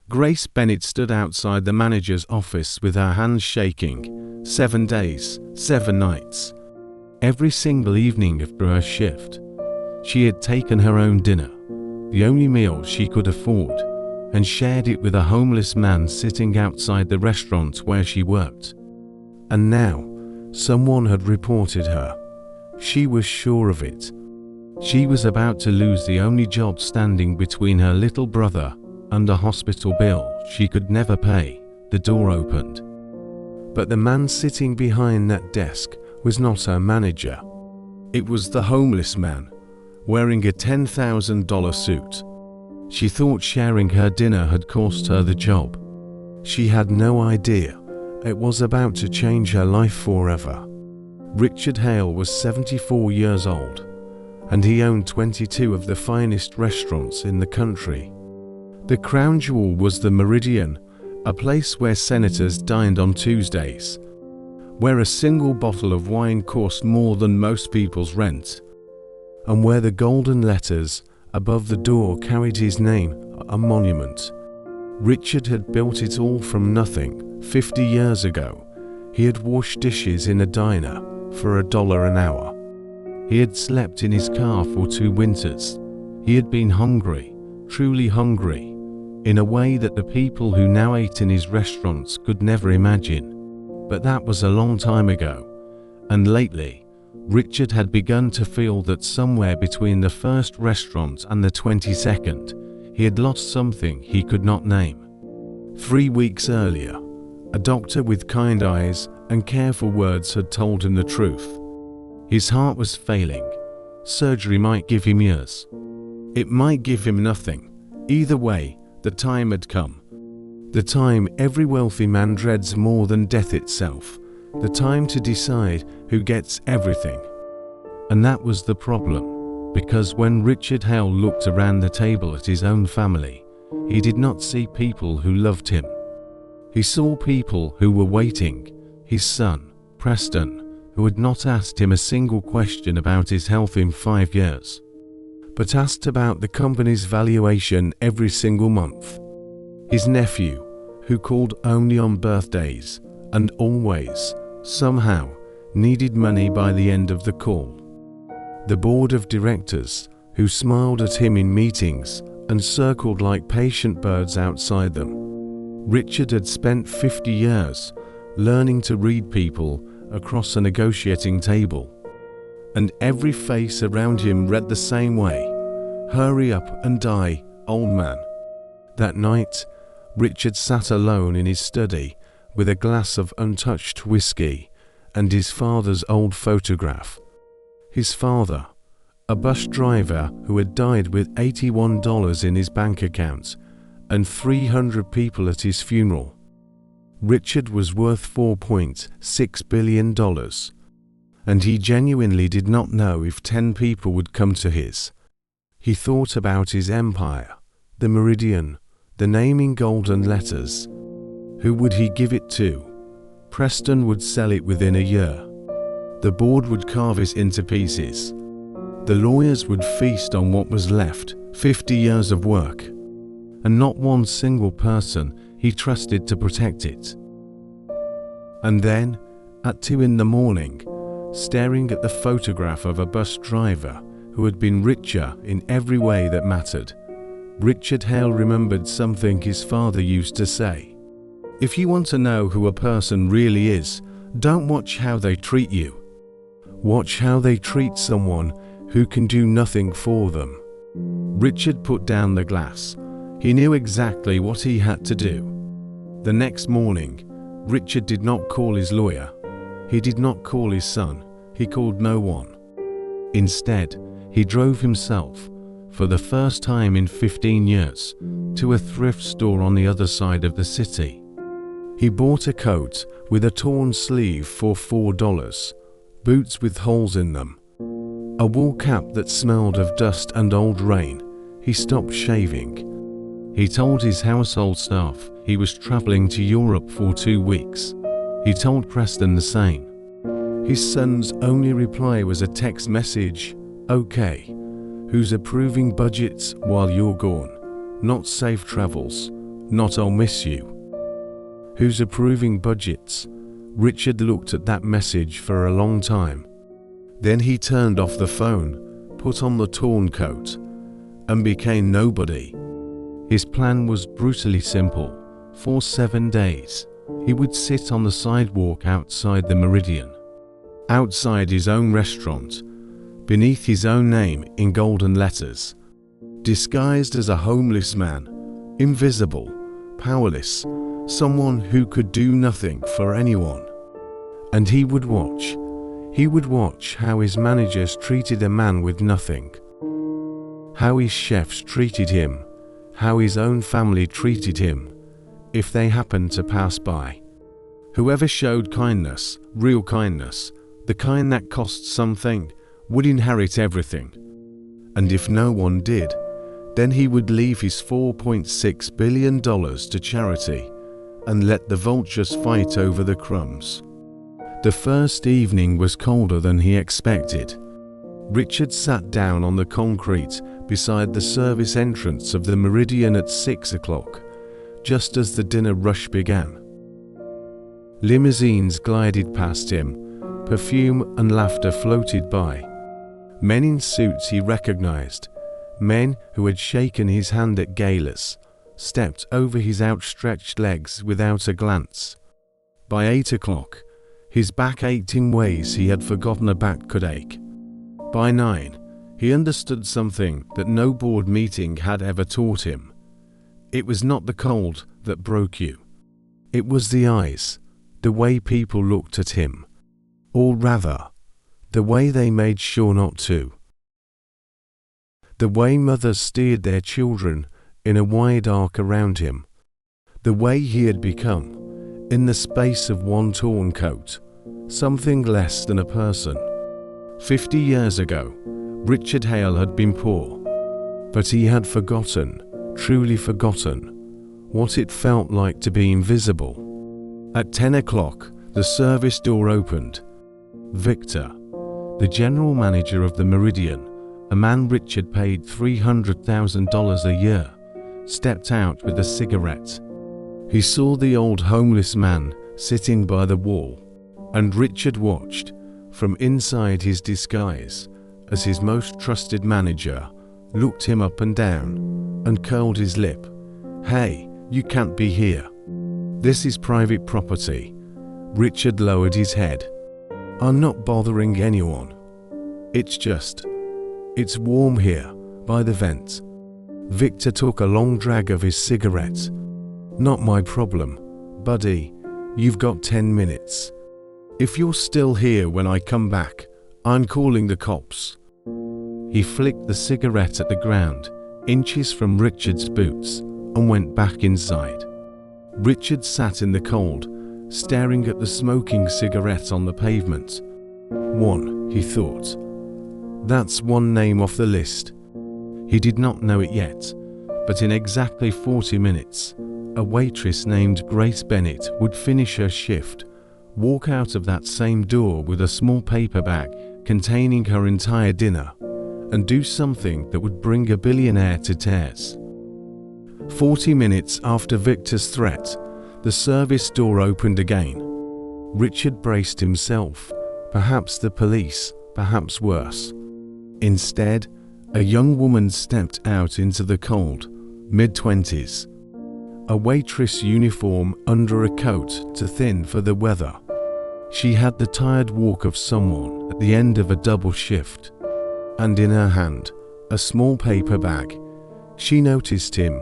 Grace Bennett stood outside the manager's office with her hands shaking. 7 days, 7 nights. Every single evening after her shift, she had taken her own dinner, the only meal she could afford, and shared it with a homeless man sitting outside the restaurant where she worked. And now, someone had reported her. She was sure of it. She was about to lose the only job standing between her little brother and a hospital bill she could never pay. The door opened. But the man sitting behind that desk was not her manager. It was the homeless man, wearing a $10,000 suit. She thought sharing her dinner had cost her the job. She had no idea it was about to change her life forever. Richard Hale was 74 years old, and he owned 22 of the finest restaurants in the country. The crown jewel was the Meridian, a place where senators dined on Tuesdays, where a single bottle of wine cost more than most people's rent, and where the golden letters above the door carried his name, a monument. Richard had built it all from nothing 50 years ago. He had washed dishes in a diner for $1 an hour. He had slept in his car for 2 winters. He had been hungry, truly hungry, in a way that the people who now ate in his restaurants could never imagine. But that was a long time ago, and lately, Richard had begun to feel that somewhere between the first restaurant and the 22nd, he had lost something he could not name. 3 weeks earlier, a doctor with kind eyes and careful words had told him the truth. His heart was failing. Surgery might give him years. It might give him nothing. Either way, the time had come. The time every wealthy man dreads more than death itself. The time to decide who gets everything. And that was the problem, because when Richard Hale looked around the table at his own family, he did not see people who loved him. He saw people who were waiting. His son, Preston, who had not asked him a single question about his health in 5 years, but asked about the company's valuation every single month. His nephew, who called only on birthdays and always, somehow, needed money by the end of the call. The board of directors, who smiled at him in meetings and circled like patient birds outside them. Richard had spent 50 years learning to read people across a negotiating table, and every face around him read the same way: "Hurry up and die, old man." That night, Richard sat alone in his study with a glass of untouched whiskey and his father's old photograph. His father, a bus driver who had died with $81 in his bank account and 300 people at his funeral. Richard was worth $4.6 billion, and he genuinely did not know if 10 people would come to his. He thought about his empire, the Meridian, the naming golden letters. Who would he give it to? Preston would sell it within a year. The board would carve it into pieces. The lawyers would feast on what was left, 50 years of work, and not one single person he trusted to protect it. And then, at 2 a.m, staring at the photograph of a bus driver who had been richer in every way that mattered, Richard Hale remembered something his father used to say: "If you want to know who a person really is, don't watch how they treat you. Watch how they treat someone who can do nothing for them." Richard put down the glass. He knew exactly what he had to do. The next morning, Richard did not call his lawyer. He did not call his son. He called no one. Instead, he drove himself, for the first time in 15 years, to a thrift store on the other side of the city. He bought a coat with a torn sleeve for $4, boots with holes in them, a wool cap that smelled of dust and old rain. He stopped shaving. He told his household staff he was traveling to Europe for 2 weeks. He told Preston the same. His son's only reply was a text message: "Okay, who's approving budgets while you're gone? Not safe travels. not "I'll miss you." Who's approving budgets? Richard looked at that message for a long time. Then he turned off the phone, put on the torn coat, and became nobody. His plan was brutally simple. For 7 days, he would sit on the sidewalk outside the Meridian, outside his own restaurant, beneath his own name in golden letters, disguised as a homeless man, invisible, powerless, someone who could do nothing for anyone. And he would watch how his managers treated a man with nothing, how his chefs treated him, how his own family treated him, if they happened to pass by. Whoever showed kindness, real kindness, the kind that cost something, would inherit everything. And if no one did, then he would leave his $4.6 billion to charity and let the vultures fight over the crumbs. The first evening was colder than he expected. Richard sat down on the concrete beside the service entrance of the Meridian at 6 o'clock, just as the dinner rush began. Limousines glided past him, perfume and laughter floated by. Men in suits he recognized, men who had shaken his hand at galas, stepped over his outstretched legs without a glance. By 8 o'clock, his back ached in ways he had forgotten a back could ache. By 9, he understood something that no board meeting had ever taught him. It was not the cold that broke you. It was the eyes, the way people looked at him. Or rather, the way they made sure not to. The way mothers steered their children in a wide arc around him. The way he had become, in the space of one torn coat, something less than a person. 50 years ago, Richard Hale had been poor, but he had forgotten, truly forgotten, what it felt like to be invisible. At 10 o'clock, the service door opened. Victor, the general manager of the Meridian, a man Richard paid $300,000 a year, stepped out with a cigarette. He saw the old homeless man sitting by the wall, and Richard watched, from inside his disguise, as his most trusted manager looked him up and down and curled his lip. "Hey, you can't be here. This is private property." Richard lowered his head. "I'm not bothering anyone. It's warm here, by the vent." Victor took a long drag of his cigarette. "Not my problem, buddy. You've got 10 minutes. If you're still here when I come back, I'm calling the cops." He flicked the cigarette at the ground, inches from Richard's boots, and went back inside. Richard sat in the cold, staring at the smoking cigarette on the pavement. "One," he thought. "That's one name off the list." He did not know it yet, but in exactly 40 minutes, a waitress named Grace Bennett would finish her shift, walk out of that same door with a small paper bag containing her entire dinner, and do something that would bring a billionaire to tears. 40 minutes after Victor's threat, the service door opened again. Richard braced himself, perhaps the police, perhaps worse. Instead, a young woman stepped out into the cold, mid-20s. A waitress uniform under a coat too thin for the weather. She had the tired walk of someone at the end of a double shift, and in her hand, a small paper bag. She noticed him.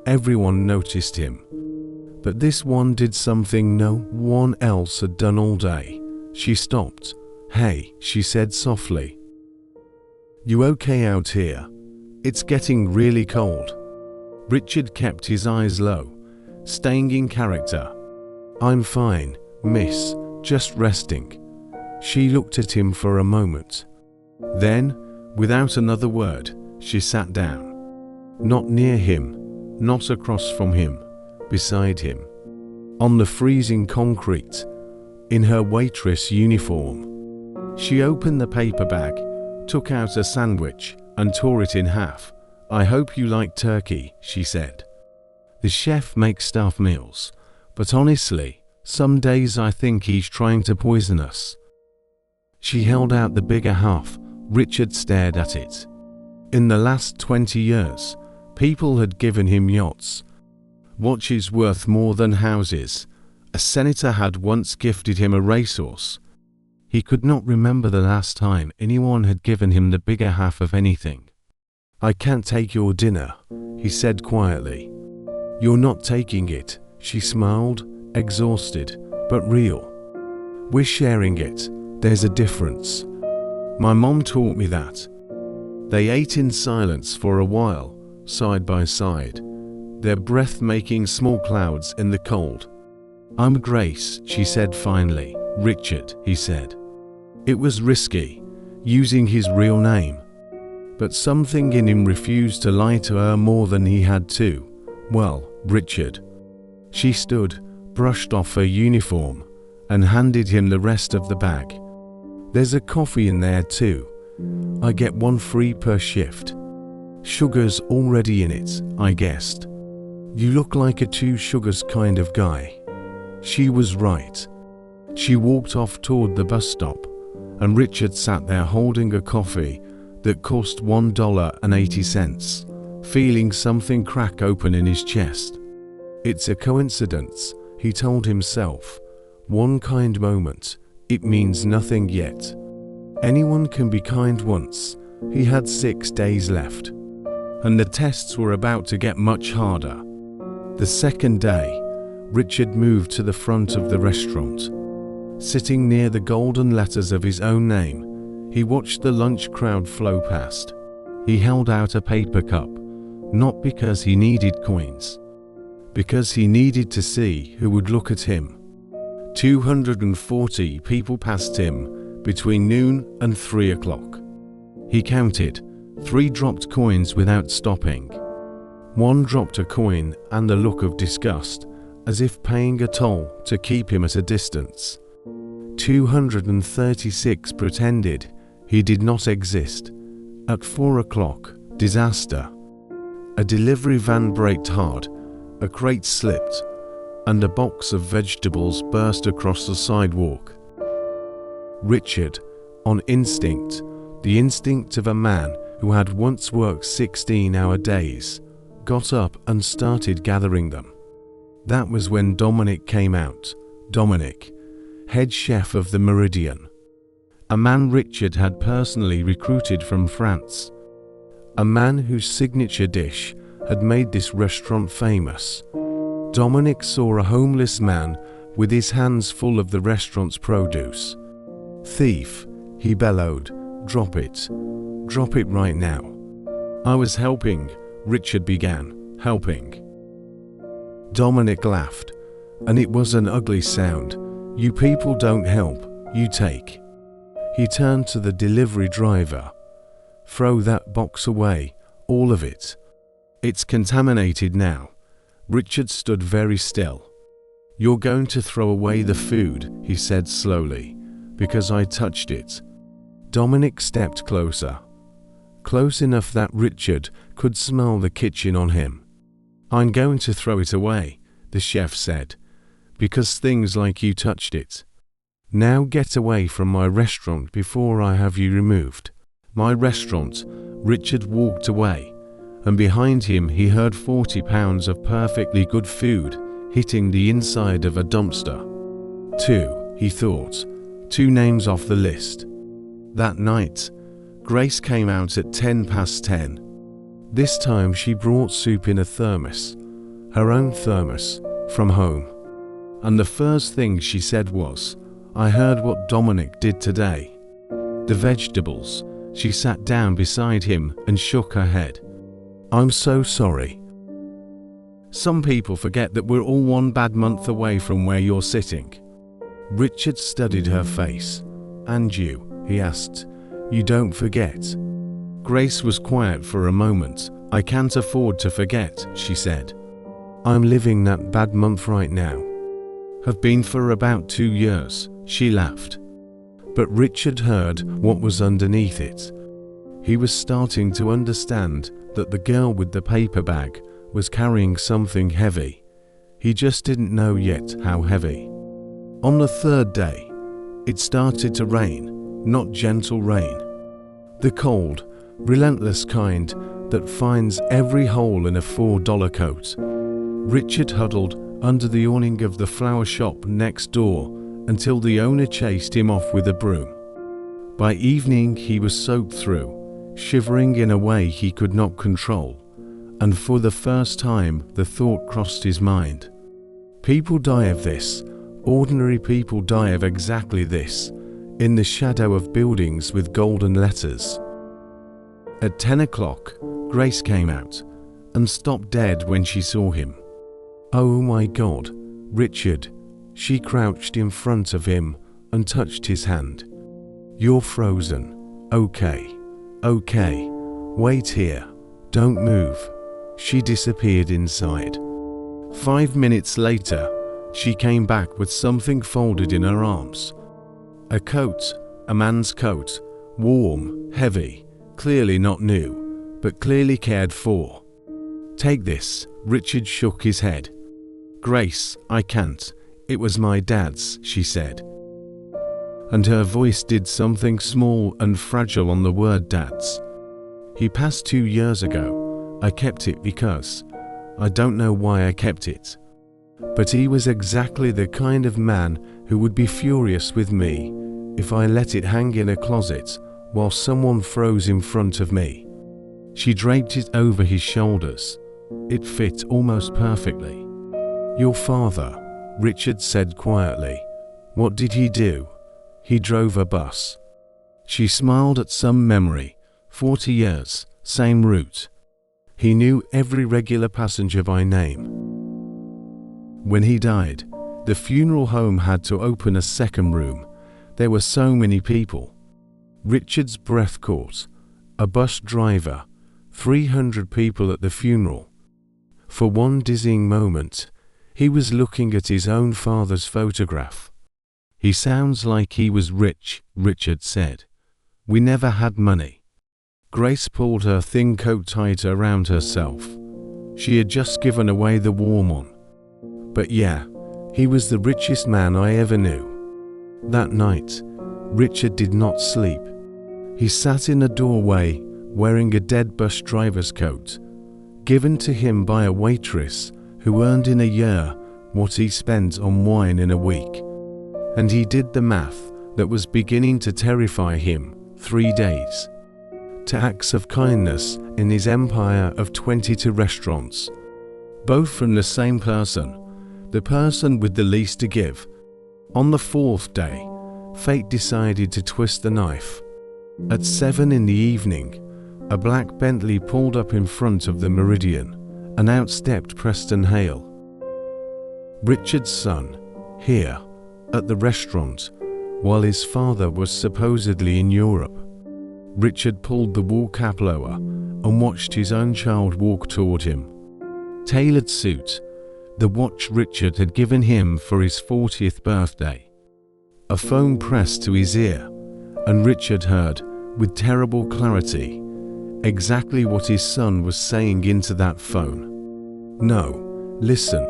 Everyone noticed him. But this one did something no one else had done all day. She stopped. "Hey," she said softly. "You okay out here? It's getting really cold." Richard kept his eyes low, staying in character. "I'm fine, miss, just resting." She looked at him for a moment. Then, without another word, she sat down. Not near him, not across from him, beside him. On the freezing concrete, in her waitress uniform. She opened the paper bag, took out a sandwich, and tore it in half. "I hope you like turkey," she said. The chef makes staff meals, but honestly, some days I think he's trying to poison us. She held out the bigger half. Richard stared at it. In the last 20 years, people had given him yachts, watches worth more than houses. A senator had once gifted him a racehorse. He could not remember the last time anyone had given him the bigger half of anything. "I can't take your dinner," he said quietly. "You're not taking it," she smiled, exhausted, but real. "We're sharing it. There's a difference. My mom taught me that." They ate in silence for a while, side by side, their breath making small clouds in the cold. "I'm Grace," she said finally. "Richard," he said. It was risky, using his real name. But something in him refused to lie to her more than he had to. "Well, Richard." She stood, brushed off her uniform, and handed him the rest of the bag. "There's a coffee in there too. I get one free per shift." "Sugar's already in it," I guessed. "You look like a two sugars kind of guy." She was right. She walked off toward the bus stop, and Richard sat there holding a coffee that cost $1.80, feeling something crack open in his chest. "It's a coincidence," he told himself. "One kind moment. It means nothing yet. Anyone can be kind once." He had 6 days left, and the tests were about to get much harder. The second day, Richard moved to the front of the restaurant. Sitting near the golden letters of his own name, he watched the lunch crowd flow past. He held out a paper cup, not because he needed coins, because he needed to see who would look at him. 240 people passed him between noon and 3 o'clock. He counted. 3 dropped coins without stopping. 1 dropped a coin and a look of disgust, as if paying a toll to keep him at a distance. 236 pretended he did not exist. At 4 o'clock, disaster. A delivery van braked hard, a crate slipped, and a box of vegetables burst across the sidewalk. Richard, on instinct, the instinct of a man who had once worked 16-hour days, got up and started gathering them. That was when Dominic came out. Dominic, head chef of the Meridian. A man Richard had personally recruited from France. A man whose signature dish had made this restaurant famous. Dominic saw a homeless man with his hands full of the restaurant's produce. "Thief," he bellowed, "drop it. Drop it right now." "I was helping," Richard began. "Helping." Dominic laughed, and it was an ugly sound. "You people don't help, you take." He turned to the delivery driver. "Throw that box away, all of it. It's contaminated now." Richard stood very still. "You're going to throw away the food," he said slowly, "because I touched it." Dominic stepped closer. Close enough that Richard could smell the kitchen on him. "I'm going to throw it away," the chef said, "because things like you touched it. Now get away from my restaurant before I have you removed." "My restaurant." Richard walked away, and behind him he heard 40 pounds of perfectly good food hitting the inside of a dumpster. 2, he thought. 2 names off the list. That night, Grace came out at 10:10. This time she brought soup in a thermos, her own thermos, from home. And the first thing she said was, "I heard what Dominic did today." The vegetables. She sat down beside him and shook her head. "I'm so sorry. Some people forget that we're all 1 bad month away from where you're sitting." Richard studied her face. "And you?" he asked. "You don't forget?" Grace was quiet for a moment. "I can't afford to forget," she said. "I'm living that bad month right now. Have been for about 2 years," she laughed. But Richard heard what was underneath it. He was starting to understand that the girl with the paper bag was carrying something heavy. He just didn't know yet how heavy. On the third day, it started to rain, not gentle rain. The cold, relentless kind that finds every hole in a $4 coat. Richard huddled under the awning of the flower shop next door until the owner chased him off with a broom. By evening he was soaked through, shivering in a way he could not control, and for the first time the thought crossed his mind. People die of this, ordinary people die of exactly this, in the shadow of buildings with golden letters. At 10 o'clock, Grace came out and stopped dead when she saw him. "Oh my God, Richard," she crouched in front of him and touched his hand. "You're frozen. Okay. Wait here. Don't move." She disappeared inside. 5 minutes later, she came back with something folded in her arms. A coat, a man's coat, warm, heavy, clearly not new, but clearly cared for. "Take this," Richard shook his head. "Grace, I can't. It was my dad's," she said. And her voice did something small and fragile on the word dad's. "He passed 2 years ago. I kept it because I don't know why I kept it. But he was exactly the kind of man who would be furious with me if I let it hang in a closet while someone froze in front of me." She draped it over his shoulders. It fit almost perfectly. "Your father," Richard said quietly. "What did he do?" "He drove a bus." She smiled at some memory. 40 years, same route. He knew every regular passenger by name. When he died, the funeral home had to open a second room. There were so many people. Richard's breath caught. A bus driver, 300 people at the funeral. For one dizzying moment, he was looking at his own father's photograph. "He sounds like he was rich," Richard said. "We never had money." Grace pulled her thin coat tighter around herself. She had just given away the warm one. "But yeah, he was the richest man I ever knew." That night, Richard did not sleep. He sat in a doorway wearing a dead bus driver's coat, given to him by a waitress who earned in a year what he spent on wine in a week. And he did the math that was beginning to terrify him. 3 days. To acts of kindness in his empire of 22 restaurants. Both from the same person, the person with the least to give. On the 4th day, fate decided to twist the knife. At 7 in the evening, a black Bentley pulled up in front of the Meridian, and out stepped Preston Hale. Richard's son, here, at the restaurant, while his father was supposedly in Europe. Richard pulled the wool cap lower and watched his own child walk toward him. Tailored suit, the watch Richard had given him for his 40th birthday. A phone pressed to his ear, and Richard heard, with terrible clarity, exactly what his son was saying into that phone. "No, listen,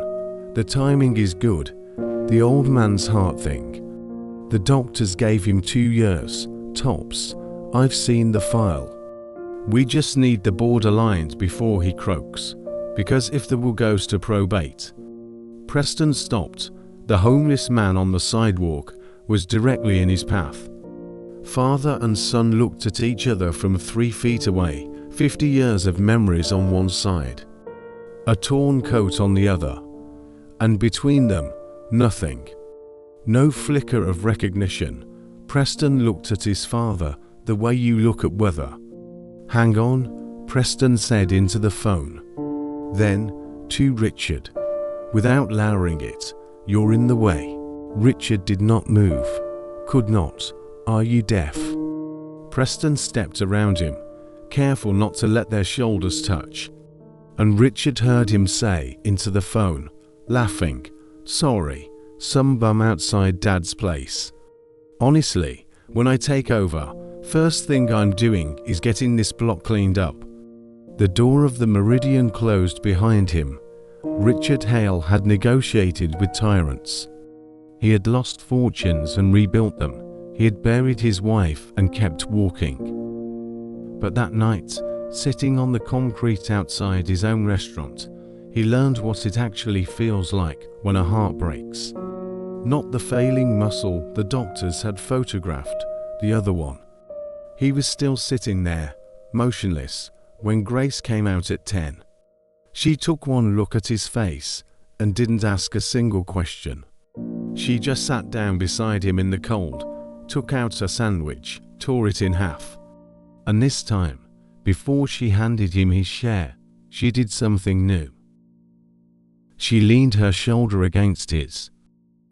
the timing is good, the old man's heart thing. The doctors gave him 2 years, tops. I've seen the file. We just need the borderlines before he croaks, because if the will goes to probate." Preston stopped. The homeless man on the sidewalk was directly in his path. Father and son looked at each other from 3 feet away, 50 years of memories on one side, a torn coat on the other, and between them, nothing. No flicker of recognition. Preston looked at his father the way you look at weather. "Hang on," Preston said into the phone. Then, to Richard, without lowering it, "You're in the way." Richard did not move. Could not. "Are you deaf?" Preston stepped around him, careful not to let their shoulders touch. And Richard heard him say into the phone, laughing, "Sorry, some bum outside Dad's place. Honestly, when I take over, first thing I'm doing is getting this block cleaned up." The door of the Meridian closed behind him. Richard Hale had negotiated with tyrants. He had lost fortunes and rebuilt them. He had buried his wife and kept walking. But that night, sitting on the concrete outside his own restaurant, he learned what it actually feels like when a heart breaks. Not the failing muscle the doctors had photographed, the other one. He was still sitting there, motionless, when Grace came out at 10. She took one look at his face and didn't ask a single question. She just sat down beside him in the cold, took out a sandwich, tore it in half. And this time, before she handed him his share, she did something new. She leaned her shoulder against his.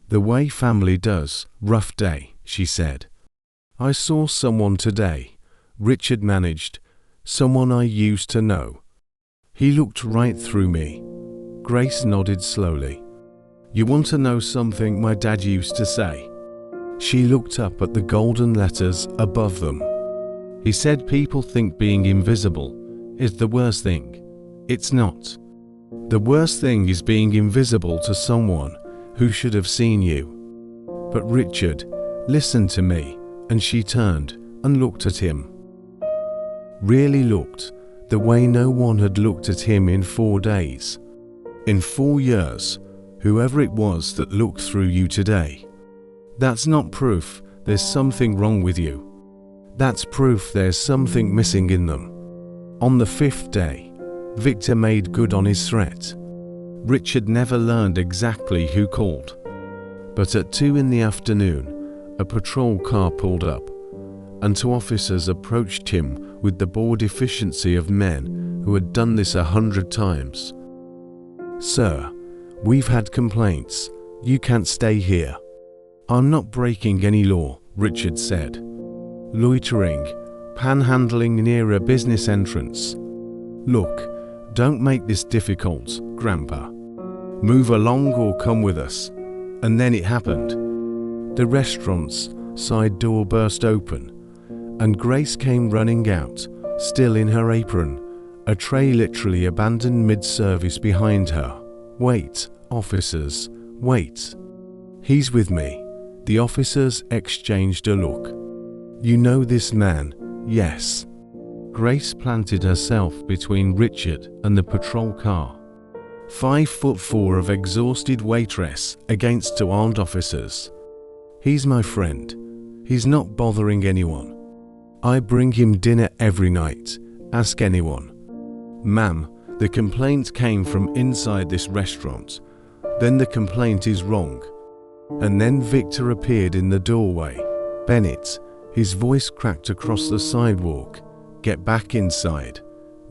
"The way family does, rough day," she said. "I saw someone today," Richard managed, "someone I used to know." He looked right through me. Grace nodded slowly. "You want to know something my dad used to say?" She looked up at the golden letters above them. "He said people think being invisible is the worst thing. It's not. The worst thing is being invisible to someone who should have seen you." "But Richard, listen to me," and she turned and looked at him. Really looked, the way no one had looked at him in 4 days. In 4 years, whoever it was that looked through you today. That's not proof there's something wrong with you. That's proof there's something missing in them. On the 5th day, Victor made good on his threat. Richard never learned exactly who called. But at 2 in the afternoon, a patrol car pulled up, and 2 officers approached him with the bored efficiency of men who had done this 100 times. "Sir, we've had complaints. You can't stay here." "I'm not breaking any law," Richard said. "Loitering, panhandling near a business entrance. Look, don't make this difficult, Grandpa. Move along or come with us." And then it happened. The restaurant's side door burst open, and Grace came running out, still in her apron, a tray literally abandoned mid-service behind her. "Wait, officers, wait." "He's with me." The officers exchanged a look. "You know this man?" "Yes." Grace planted herself between Richard and the patrol car. 5'4" of exhausted waitress against 2 armed officers. "He's my friend. He's not bothering anyone. I bring him dinner every night. Ask anyone." "Ma'am, the complaint came from inside this restaurant. Then the complaint is wrong." And then Victor appeared in the doorway. "Bennett," his voice cracked across the sidewalk, "get back inside.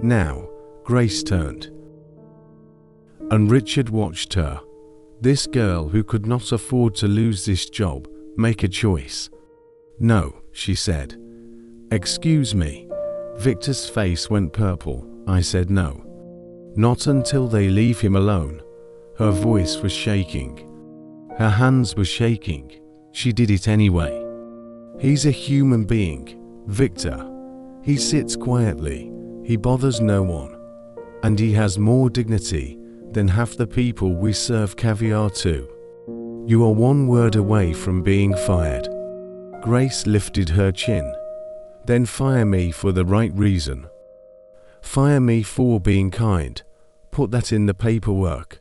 Now." Grace turned. And Richard watched her. This girl who could not afford to lose this job, make a choice. "No," she said. "Excuse me." Victor's face went purple. "I said no. Not until they leave him alone." Her voice was shaking. Her hands were shaking. She did it anyway. "He's a human being, Victor. He sits quietly. He bothers no one. And he has more dignity than half the people we serve caviar to. You are 1 word away from being fired." Grace lifted her chin. "Then fire me for the right reason. Fire me for being kind. Put that in the paperwork."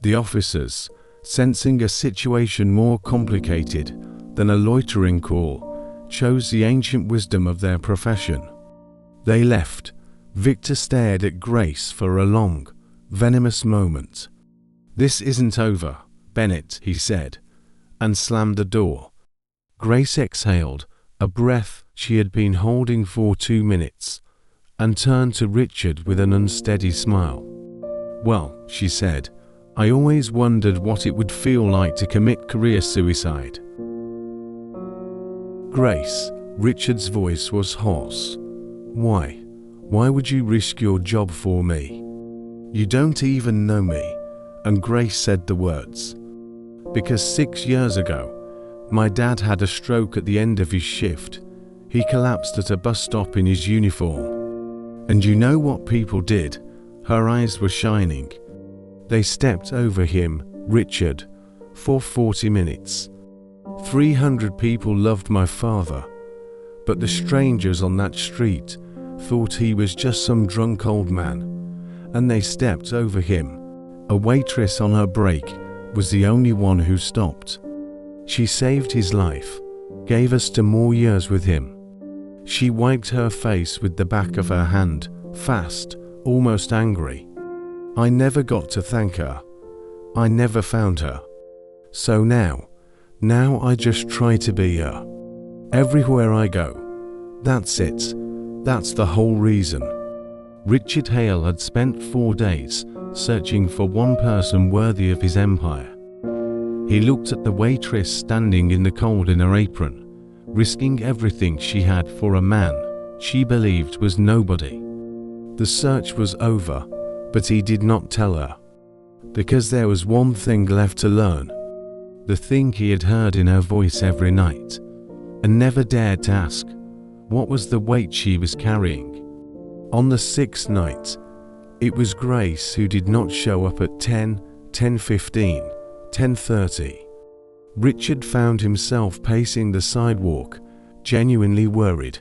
The officers, sensing a situation more complicated than a loitering call, chose the ancient wisdom of their profession. They left. Victor stared at Grace for a long, venomous moment. "This isn't over, Bennett," he said, and slammed the door. Grace exhaled, a breath she had been holding for 2 minutes, and turned to Richard with an unsteady smile. "Well," she said, "I always wondered what it would feel like to commit career suicide." "Grace," Richard's voice was hoarse. "Why? Why would you risk your job for me? You don't even know me." And Grace said the words. "Because 6 years ago, my dad had a stroke at the end of his shift. He collapsed at a bus stop in his uniform. And you know what people did? Her eyes were shining. They stepped over him, Richard, for 40 minutes. 300 people loved my father, but the strangers on that street thought he was just some drunk old man, and they stepped over him. A waitress on her break was the only one who stopped. She saved his life, gave us 2 more years with him. She wiped her face with the back of her hand, fast, almost angry. I never got to thank her. I never found her. So now I just try to be her. Everywhere I go. That's it. That's the whole reason. Richard Hale had spent 4 days searching for one person worthy of his empire. He looked at the waitress standing in the cold in her apron, risking everything she had for a man she believed was nobody. The search was over, but he did not tell her, because there was one thing left to learn, the thing he had heard in her voice every night, and never dared to ask. What was the weight she was carrying? On the 6th night, it was Grace who did not show up at 10, 10:15, 10:30. Richard found himself pacing the sidewalk, genuinely worried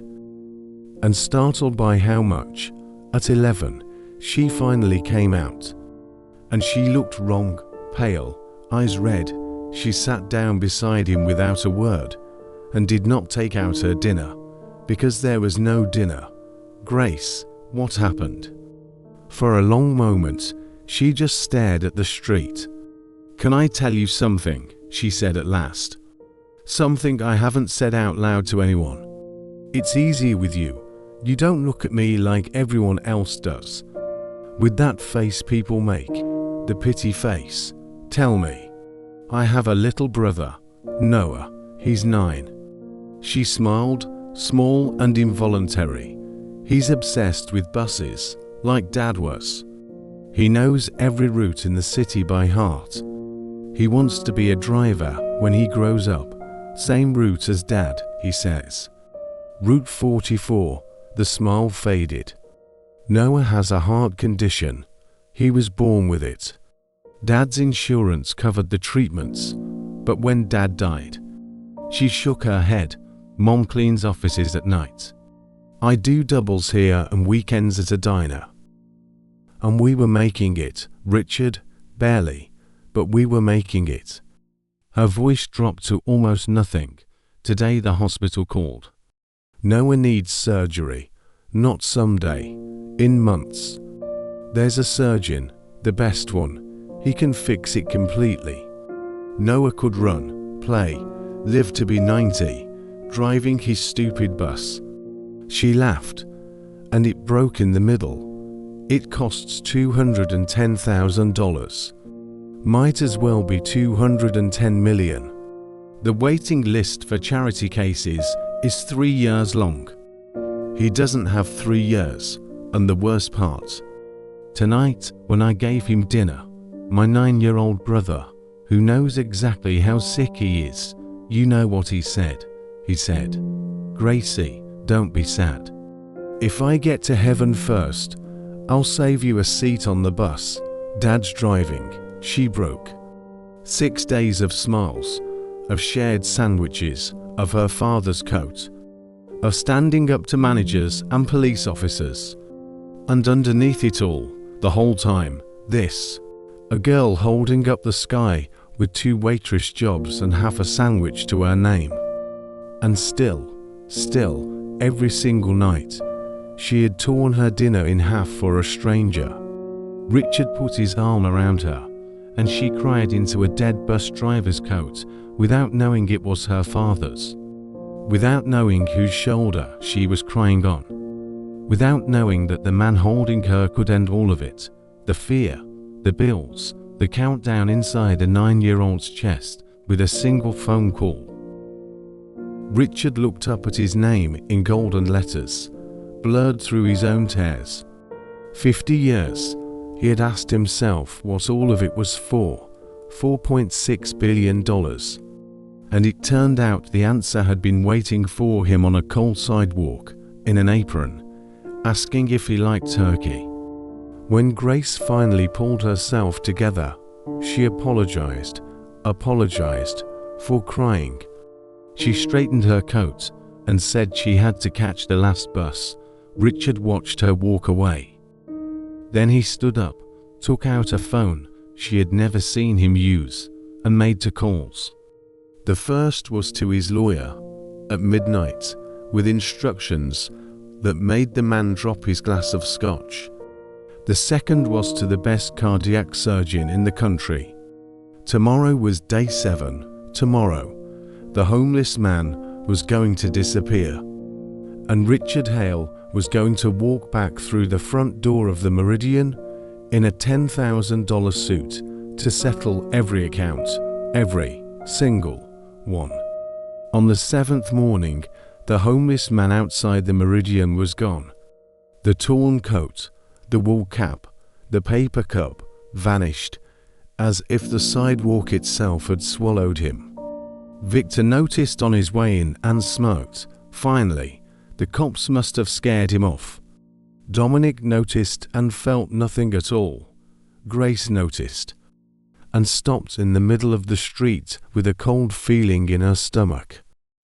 and startled by how much. At 11, she finally came out, and she looked wrong, pale, eyes red. She sat down beside him without a word and did not take out her dinner, because there was no dinner. Grace, what happened? For a long moment, she just stared at the street. Can I tell you something? She said at last. Something I haven't said out loud to anyone. It's easy with you. You don't look at me like everyone else does. With that face people make, the pity face. Tell me. I have a little brother, Noah. He's 9. She smiled, small and involuntary. He's obsessed with buses, like Dad was. He knows every route in the city by heart. He wants to be a driver when he grows up. Same route as Dad, he says. Route 44, the smile faded. Noah has a heart condition. He was born with it. Dad's insurance covered the treatments, but when Dad died, she shook her head. Mom cleans offices at night. I do doubles here and weekends at a diner. And we were making it, Richard, barely, but we were making it. Her voice dropped to almost nothing. Today the hospital called. Noah needs surgery, not someday, in months. There's a surgeon, the best one. He can fix it completely. Noah could run, play, live to be 90, driving his stupid bus. She laughed, and it broke in the middle. It costs $210,000. Might as well be $210 million. The waiting list for charity cases is 3 years long. He doesn't have 3 years, and the worst part. Tonight, when I gave him dinner, my 9-year-old brother, who knows exactly how sick he is, you know what he said. He said, Gracie, don't be sad. If I get to heaven first, I'll save you a seat on the bus. Dad's driving. She broke. 6 days of smiles, of shared sandwiches, of her father's coat, of standing up to managers and police officers. And underneath it all, the whole time, this. A girl holding up the sky with 2 waitress jobs and half a sandwich to her name. And still, every single night, she had torn her dinner in half for a stranger. Richard put his arm around her, and she cried into a dead bus driver's coat without knowing it was her father's. Without knowing whose shoulder she was crying on. Without knowing that the man holding her could end all of it. The fear, the bills, the countdown inside a 9-year-old's chest with a single phone call. Richard looked up at his name in golden letters, blurred through his own tears. 50 years, he had asked himself what all of it was for, $4.6 billion. And it turned out the answer had been waiting for him on a cold sidewalk, in an apron, asking if he liked turkey. When Grace finally pulled herself together, she apologized for crying. She straightened her coat and said she had to catch the last bus. Richard watched her walk away. Then he stood up, took out a phone she had never seen him use, and made 2 calls. The first was to his lawyer at midnight, with instructions that made the man drop his glass of scotch. The second was to the best cardiac surgeon in the country. Tomorrow was day 7. Tomorrow, the homeless man was going to disappear, and Richard Hale was going to walk back through the front door of the Meridian in a $10,000 suit to settle every account, every single one. On the 7th morning, the homeless man outside the Meridian was gone. The torn coat, the wool cap, the paper cup vanished, as if the sidewalk itself had swallowed him. Victor noticed on his way in and smirked. Finally, the cops must have scared him off. Dominic noticed and felt nothing at all. Grace noticed and stopped in the middle of the street with a cold feeling in her stomach.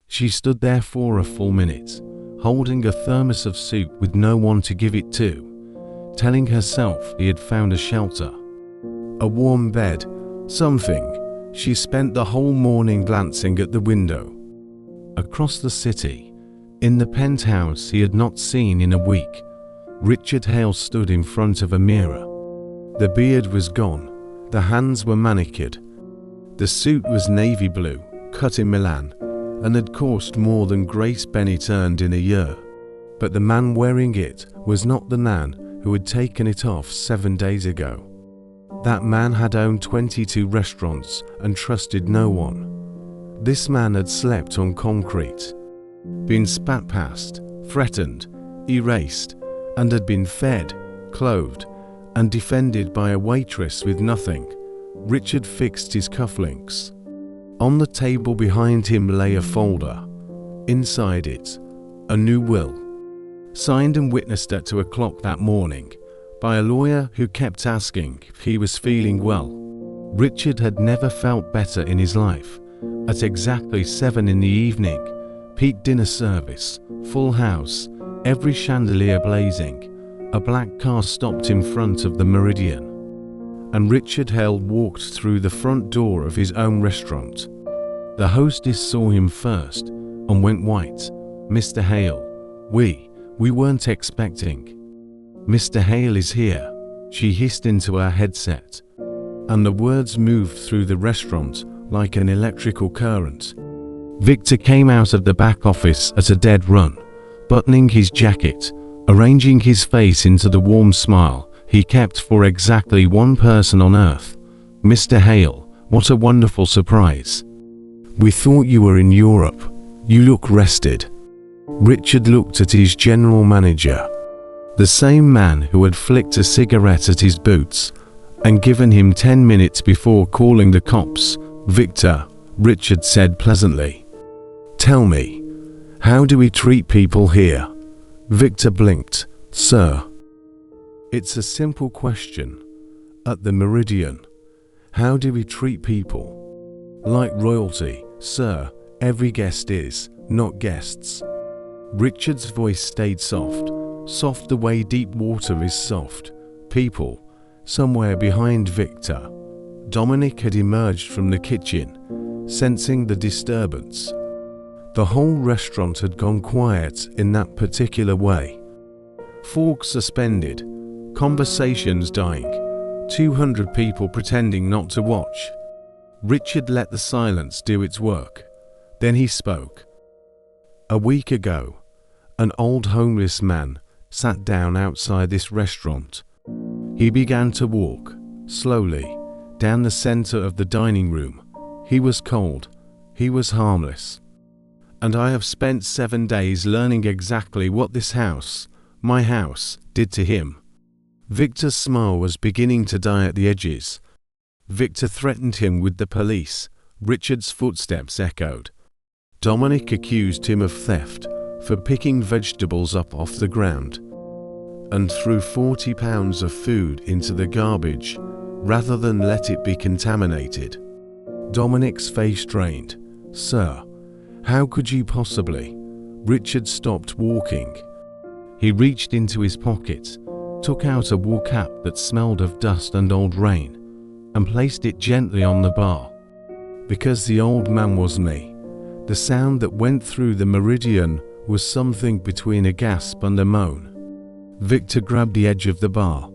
She stood there for a full minute, holding a thermos of soup with no one to give it to, telling herself he had found a shelter, a warm bed, something. She spent the whole morning glancing at the window. Across the city, in the penthouse he had not seen in a week, Richard Hale stood in front of a mirror. The beard was gone, the hands were manicured. The suit was navy blue, cut in Milan, and had cost more than Grace Bennett earned in a year. But the man wearing it was not the man who had taken it off 7 days ago. That man had owned 22 restaurants and trusted no one. This man had slept on concrete, been spat past, threatened, erased, and had been fed, clothed, and defended by a waitress with nothing. Richard fixed his cufflinks. On the table behind him lay a folder. Inside it, a new will, signed and witnessed at 2 o'clock that morning by a lawyer who kept asking if he was feeling well. Richard had never felt better in his life. At exactly 7 in the evening, peak dinner service, full house, every chandelier blazing, a black car stopped in front of the Meridian, and Richard Hale walked through the front door of his own restaurant. The hostess saw him first and went white. "Mr. Hale, we weren't expecting." "Mr. Hale is here," she hissed into her headset, and the words moved through the restaurant like an electrical current. Victor came out of the back office at a dead run, buttoning his jacket, arranging his face into the warm smile he kept for exactly one person on earth. "Mr. Hale, what a wonderful surprise. We thought you were in Europe. You look rested." Richard looked at his general manager, the same man who had flicked a cigarette at his boots and given him 10 minutes before calling the cops. "Victor," Richard said pleasantly, "tell me, how do we treat people here?" Victor blinked. "Sir, it's a simple question. At the Meridian, how do we treat people? Like royalty, sir. Every guest is, not guests." Richard's voice stayed soft, soft the way deep water is soft. People, somewhere behind Victor. Dominic had emerged from the kitchen, sensing the disturbance. The whole restaurant had gone quiet in that particular way. Forks suspended, conversations dying, 200 people pretending not to watch. Richard let the silence do its work. Then he spoke. "A week ago, an old homeless man sat down outside this restaurant. He began to walk, slowly, down the center of the dining room. He was cold. He was harmless. And I have spent 7 days learning exactly what this house, my house, did to him." Victor's smile was beginning to die at the edges. Victor threatened him with the police. Richard's footsteps echoed. Dominic accused him of theft for picking vegetables up off the ground. and threw 40 pounds of food into the garbage rather than let it be contaminated. Dominic's face drained. "Sir, how could you possibly?" Richard stopped walking. He reached into his pocket, took out a wool cap that smelled of dust and old rain, and placed it gently on the bar. Because the old man was me, the sound that went through the meridian was something between a gasp and a moan. Victor grabbed the edge of the bar.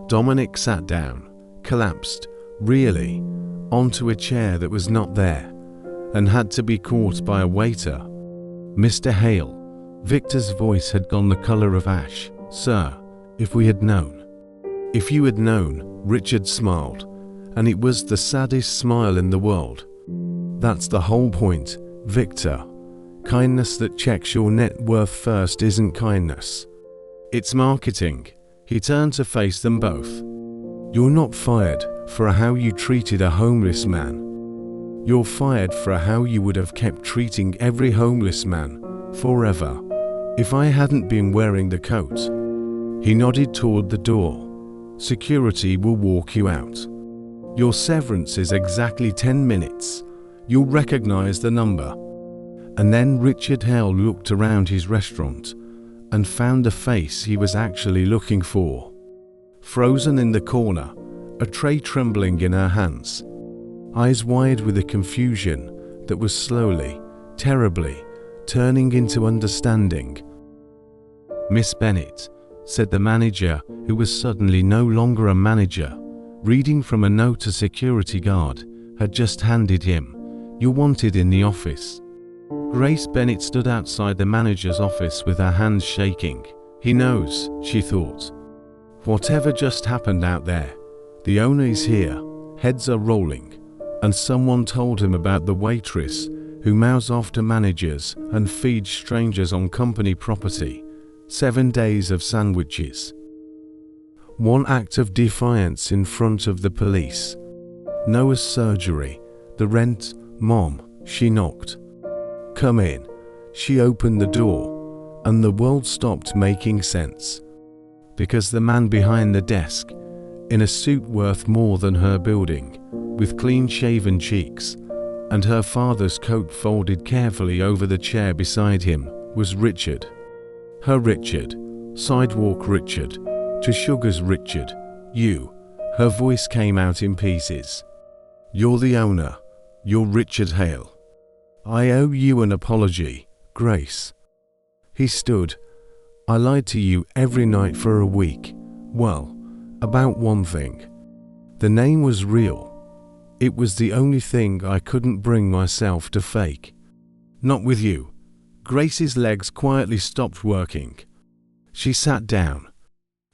Dominic sat down, collapsed, really, onto a chair that was not there, and had to be caught by a waiter. "Mr. Hale," Victor's voice had gone the color of ash. "Sir, if we had known." "If you had known," Richard smiled, and it was the saddest smile in the world. "That's the whole point, Victor. Kindness that checks your net worth first isn't kindness. It's marketing." He turned to face them both. "You're not fired for how you treated a homeless man. You're fired for how you would have kept treating every homeless man, forever, if I hadn't been wearing the coat." He nodded toward the door. "Security will walk you out. Your severance is exactly 10 minutes. You'll recognize the number." And then Richard Hale looked around his restaurant and found the face he was actually looking for. Frozen in the corner, a tray trembling in her hands, eyes wide with a confusion that was slowly, terribly, turning into understanding. "Miss Bennett," said the manager, who was suddenly no longer a manager, reading from a note a security guard had just handed him. "You're wanted in the office." Grace Bennett stood outside the manager's office with her hands shaking. "He knows," she thought. "Whatever just happened out there, the owner is here, heads are rolling, and someone told him about the waitress who mouths off to managers and feeds strangers on company property. 7 days of sandwiches. One act of defiance in front of the police. Noah's surgery, the rent, Mom," she knocked. "Come in." She opened the door, and the world stopped making sense. Because the man behind the desk, in a suit worth more than her building, with clean-shaven cheeks, and her father's coat folded carefully over the chair beside him, was Richard. Her Richard, sidewalk Richard, to Sugar's Richard. "You." Her voice came out in pieces. "You're the owner. You're Richard Hale. I owe you an apology, Grace." He stood. "I lied to you every night for a week. Well, about one thing. The name was real. It was the only thing I couldn't bring myself to fake. Not with you." Grace's legs quietly stopped working. She sat down.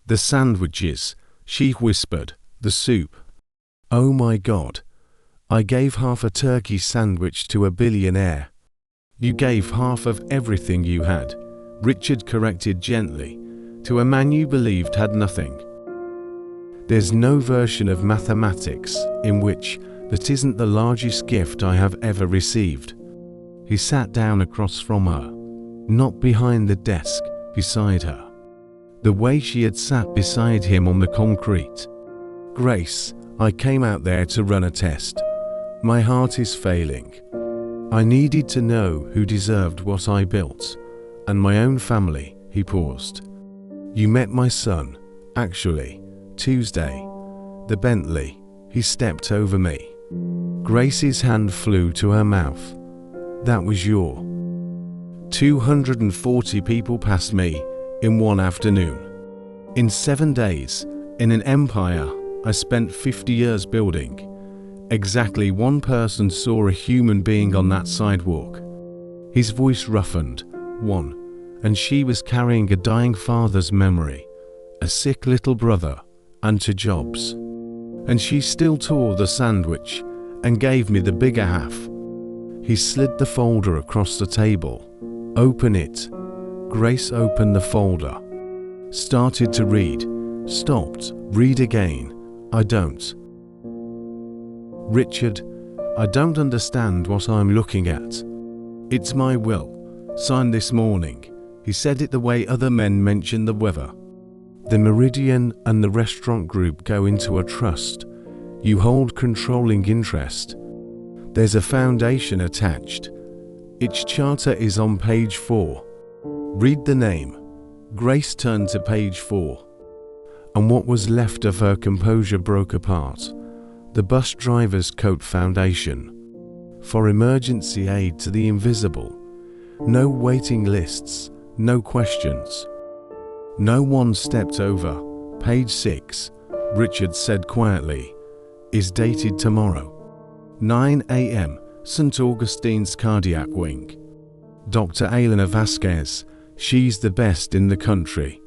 "The sandwiches," she whispered. "The soup. Oh my God. I gave half a turkey sandwich to a billionaire." "You gave half of everything you had," Richard corrected gently, "to a man you believed had nothing. There's no version of mathematics in which that isn't the largest gift I have ever received." He sat down across from her, not behind the desk, beside her. The way she had sat beside him on the concrete. "Grace, I came out there to run a test. My heart is failing. I needed to know who deserved what I built, and my own family." He paused. "You met my son, actually, Tuesday. The Bentley." He stepped over me. Grace's hand flew to her mouth. "That was your." 240 people passed me in one afternoon. In 7 days, in an empire I spent 50 years building. Exactly one person saw a human being on that sidewalk. His voice roughened. One. And she was carrying a dying father's memory, a sick little brother, and 2 jobs. And she still tore the sandwich and gave me the bigger half. He slid the folder across the table. "Open it." Grace opened the folder. Started to read. Stopped. "Read again." "I don't." "Richard, I don't understand what I'm looking at." "It's my will, signed this morning." He said it the way other men mention the weather. The Meridian and the restaurant group go into a trust. You hold controlling interest. There's a foundation attached. Its charter is on page 4. Read the name. Grace turned to page 4. And what was left of her composure broke apart. The bus driver's coat foundation. For emergency aid to the invisible. No waiting lists, no questions. No one stepped over. Page 6, Richard said quietly, is dated tomorrow. 9 a.m., St. Augustine's cardiac wing. Dr. Elena Vasquez, she's the best in the country.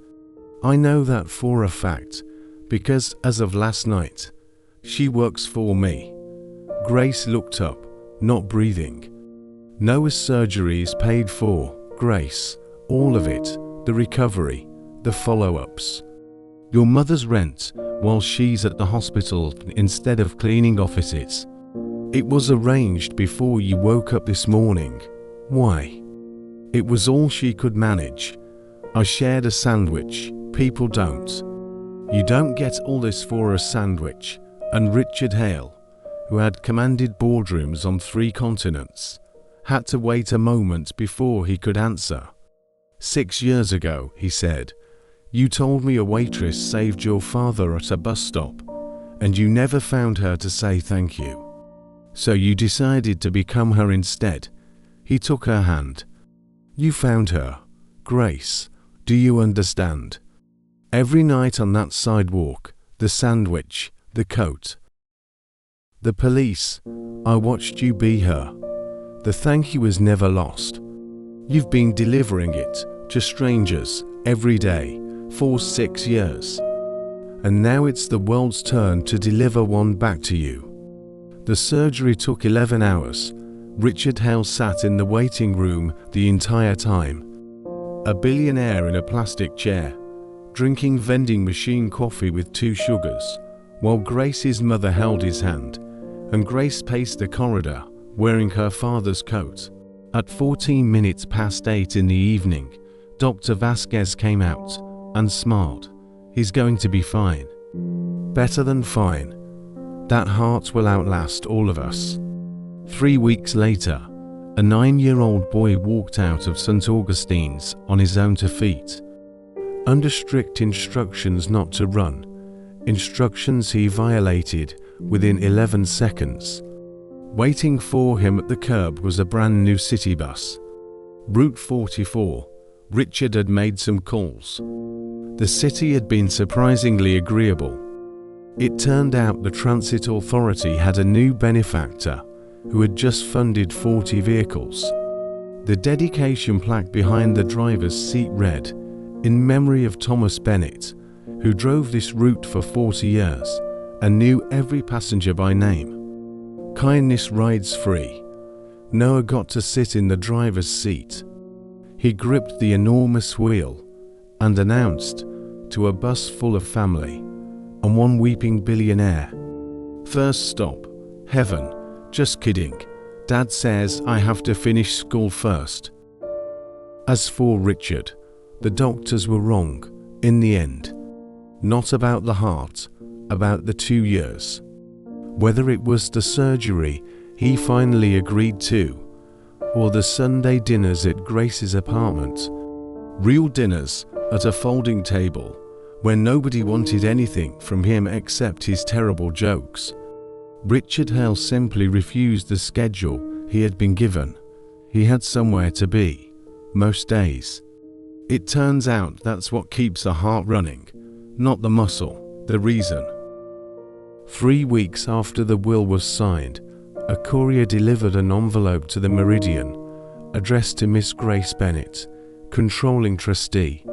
I know that for a fact, because as of last night, she works for me. Grace looked up, not breathing. Noah's surgery is paid for, Grace, all of it, the recovery, the follow-ups. Your mother's rent, while she's at the hospital instead of cleaning offices. It was arranged before you woke up this morning. Why? It was all she could manage. I shared a sandwich. People don't. You don't get all this for a sandwich. And Richard Hale, who had commanded boardrooms on 3 continents, had to wait a moment before he could answer. 6 years ago, he said, you told me a waitress saved your father at a bus stop, and you never found her to say thank you. So you decided to become her instead. He took her hand. You found her. Grace, do you understand? Every night on that sidewalk, the sandwich, the coat. The police, I watched you be her. The thank you was never lost. You've been delivering it to strangers every day for 6 years. And now it's the world's turn to deliver one back to you. The surgery took 11 hours. Richard Hale sat in the waiting room the entire time. A billionaire in a plastic chair, drinking vending machine coffee with 2 sugars, while Grace's mother held his hand, and Grace paced the corridor, wearing her father's coat. At 14 minutes past 8 in the evening, Dr. Vasquez came out and smiled. He's going to be fine. Better than fine. That heart will outlast all of us. 3 weeks later, a 9-year-old boy walked out of St. Augustine's on his own 2 feet. Under strict instructions not to run, instructions he violated within 11 seconds. Waiting for him at the curb was a brand new city bus. Route 44. Richard had made some calls. The city had been surprisingly agreeable. It turned out the transit authority had a new benefactor who had just funded 40 vehicles. The dedication plaque behind the driver's seat read, "In memory of Thomas Bennett, who drove this route for 40 years and knew every passenger by name. Kindness rides free." Noah got to sit in the driver's seat. He gripped the enormous wheel and announced to a bus full of family and one weeping billionaire, "First stop, heaven. Just kidding. Dad says I have to finish school first." As for Richard, the doctors were wrong, in the end. Not about the heart, about the 2 years. Whether it was the surgery he finally agreed to, or the Sunday dinners at Grace's apartment. Real dinners at a folding table, where nobody wanted anything from him except his terrible jokes. Richard Hale simply refused the schedule he had been given. He had somewhere to be, most days. It turns out that's what keeps a heart running, not the muscle, the reason. 3 weeks after the will was signed, a courier delivered an envelope to the Meridian, addressed to Miss Grace Bennett, controlling trustee.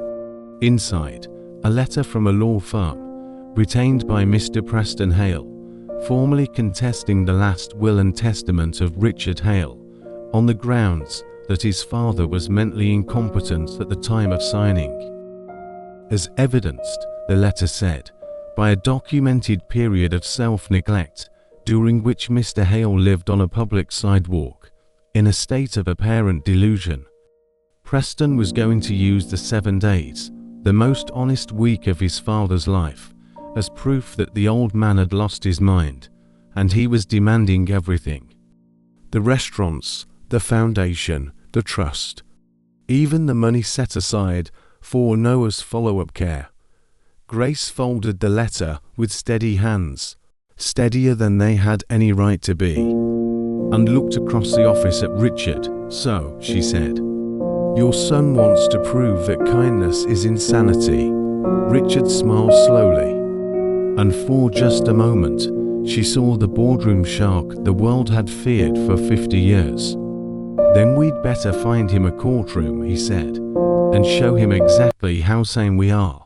Inside, a letter from a law firm, retained by Mr. Preston Hale, formally contesting the last will and testament of Richard Hale, on the grounds that his father was mentally incompetent at the time of signing. As evidenced, the letter said, by a documented period of self-neglect, during which Mr. Hale lived on a public sidewalk, in a state of apparent delusion. Preston was going to use the 7 days, the most honest week of his father's life, as proof that the old man had lost his mind, and he was demanding everything. The restaurants, the foundation, the trust, even the money set aside for Noah's follow-up care. Grace folded the letter with steady hands, steadier than they had any right to be, and looked across the office at Richard. "So," she said, "your son wants to prove that kindness is insanity." Richard smiled slowly, and for just a moment, she saw the boardroom shark the world had feared for 50 years. "Then we'd better find him a courtroom," he said, "and show him exactly how sane we are."